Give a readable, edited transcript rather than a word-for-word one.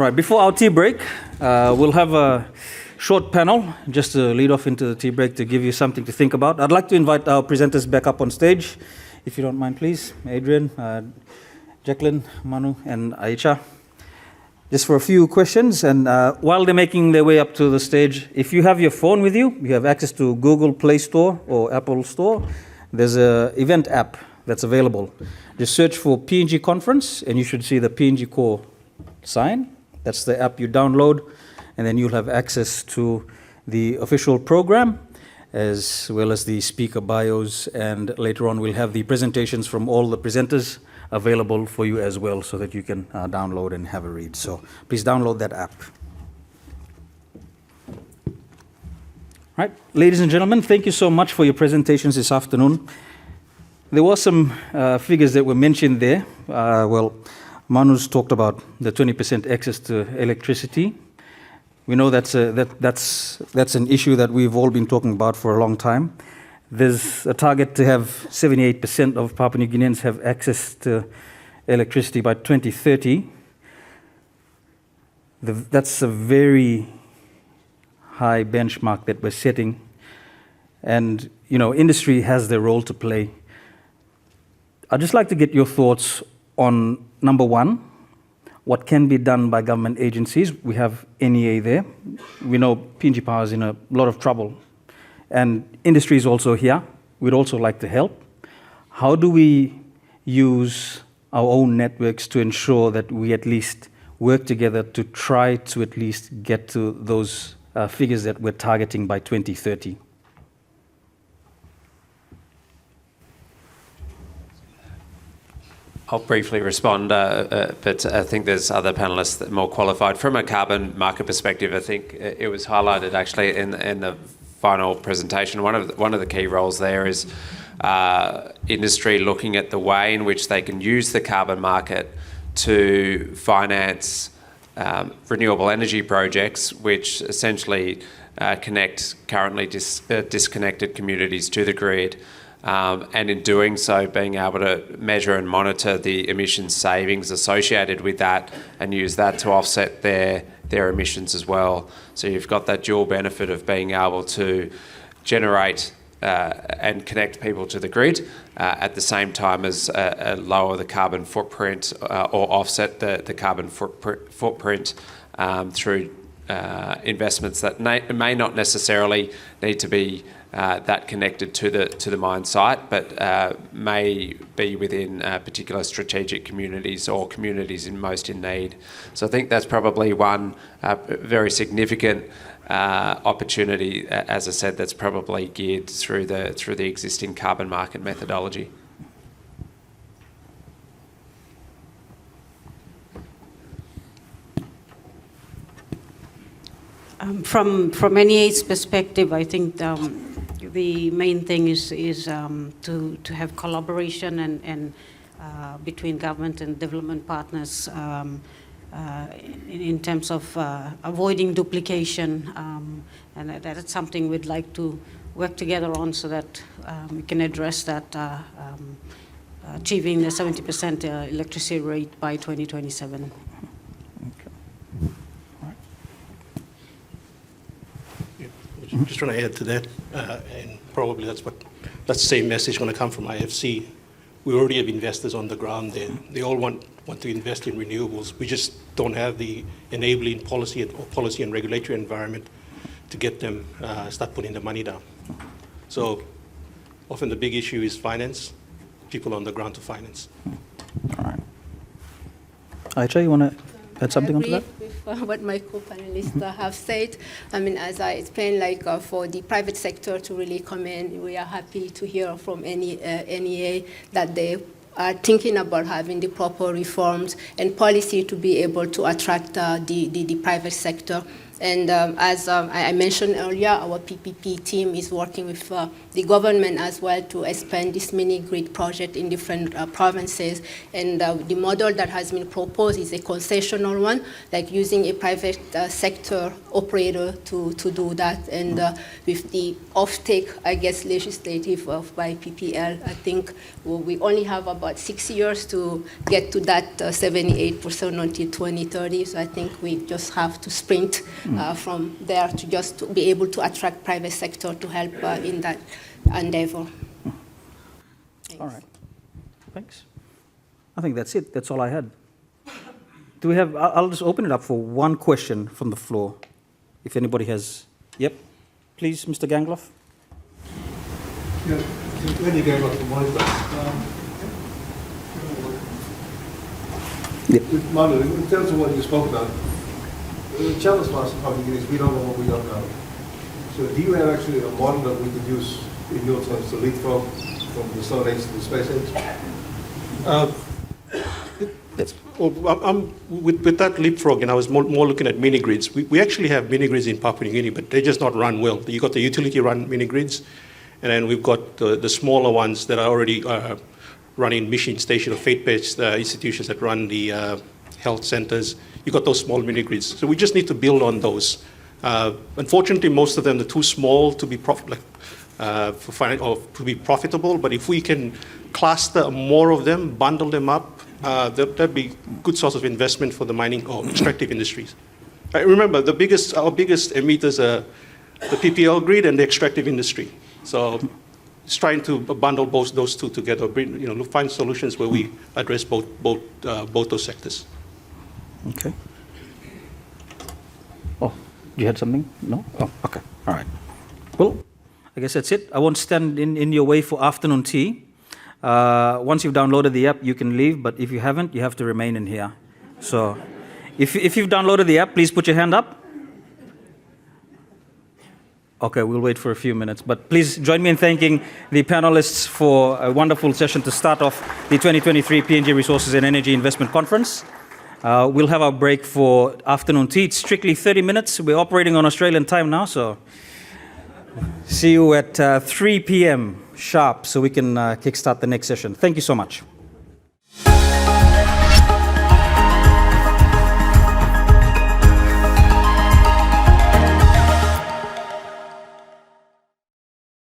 Right, before our tea break, we'll have a short panel just to lead off into the tea break to give you something to think about. I'd like to invite our presenters back up on stage, if you don't mind, please. Adrian, Jacqueline, Manu, and Aisha. Just for a few questions, and while they're making their way up to the stage, if you have your phone with you, you have access to Google Play Store or Apple Store. There's an event app that's available. Just search for PNG Conference, and you should see the PNG Core sign. That's the app you download, and then you'll have access to the official program, as well as the speaker bios, and later on we'll have the presentations from all the presenters available for you as well, so that you can download and have a read. So please download that app. Right, ladies and gentlemen, thank you so much for your presentations this afternoon. There were some figures that were mentioned there. Well, Manu's talked about the 20% access to electricity. We know that's an issue that we've all been talking about for a long time. There's a target to have 78% of Papua New Guineans have access to electricity by 2030. That's a very high benchmark that we're setting. And, you know, industry has their role to play. I'd just like to get your thoughts on, number one, what can be done by government agencies. We have NEA there. We know PNG Power is in a lot of trouble. And industry is also here. We'd also like to help. How do we use our own networks to ensure that we at least work together to try to at least get to those figures that we're targeting by 2030? I'll briefly respond, but I think there's other panelists that are more qualified. From a carbon market perspective, I think it was highlighted actually in the final presentation. One of the key roles there is industry looking at the way in which they can use the carbon market to finance renewable energy projects, which essentially connect currently disconnected communities to the grid. And in doing so, being able to measure and monitor the emissions savings associated with that and use that to offset their emissions as well. So you've got that dual benefit of being able to generate and connect people to the grid at the same time as lower the carbon footprint or offset the carbon footprint through investments that may not necessarily need to be that connected to the mine site, but may be within particular strategic communities or communities most in need. So I think that's probably one very significant opportunity, as I said, that's probably geared through the existing carbon market methodology. From NEA's perspective, I think the main thing is to have collaboration and between government and development partners in terms of avoiding duplication, and that's something we'd like to work together on so that we can address that, achieving the 70% electricity rate by 2027. Just trying to add to that, and probably that's the same message going to come from IFC. We already have investors on the ground there. They all want to invest in renewables. We just don't have the enabling policy and regulatory environment to get them start putting the money down. So often the big issue is finance, people on the ground to finance. All right. Aisha, you want to add something onto that? With what my co-panelists have said. I mean, as I explained, for the private sector to really come in, we are happy to hear from NEA that they are thinking about having the proper reforms and policy to be able to attract the private sector. And as I mentioned earlier, our PPP team is working with the government as well to expand this mini-grid project in different provinces. And the model that has been proposed is a concessional one, like using a private sector operator to do that. And with the offtake, I guess, legislative by PPL, I think we only have about 6 years to get to that 78% until 2030. So I think we just have to sprint from there to just be able to attract private sector to help in that endeavor. All right. Thanks. I think that's it. That's all I had. Do we have, I'll just open it up for one question from the floor. If anybody has, yep. Please, Mr. Gangloff. Yeah, when you gave up the money, Manu, in terms of what you spoke about, the challenge for us probably is we don't know what we don't know. So do you have actually a model that we could use in your terms to leapfrog from the Stone Age to the Space Age? With that leapfrog, and I was more looking at mini grids. We actually have mini grids in Papua New Guinea, but they're just not run well. You got the utility run mini grids, and then we've got the smaller ones that are already running mission station or faith-based institutions that run the health centers. You got those small mini grids. So we just need to build on those. Unfortunately, most of them are too small to be to be profitable. But if we can cluster more of them, bundle them up, that'd be a good source of investment for the mining or extractive industries. Remember, our biggest emitters are the PPL grid and the extractive industry. So it's trying to bundle those two together, find solutions where we address both those sectors. Okay. Oh, you had something? No? Oh, okay. All right. Well, I guess that's it. I won't stand in your way for afternoon tea. Once you've downloaded the app, you can leave, but if you haven't, you have to remain in here. So if you've downloaded the app, please put your hand up. Okay, we'll wait for a few minutes, but please join me in thanking the panelists for a wonderful session to start off the 2023 PNG Resources and Energy Investment Conference. We'll have our break for afternoon tea. It's strictly 30 minutes. We're operating on Australian time now, so see you at 3 p.m. sharp so we can kickstart the next session. Thank you so much.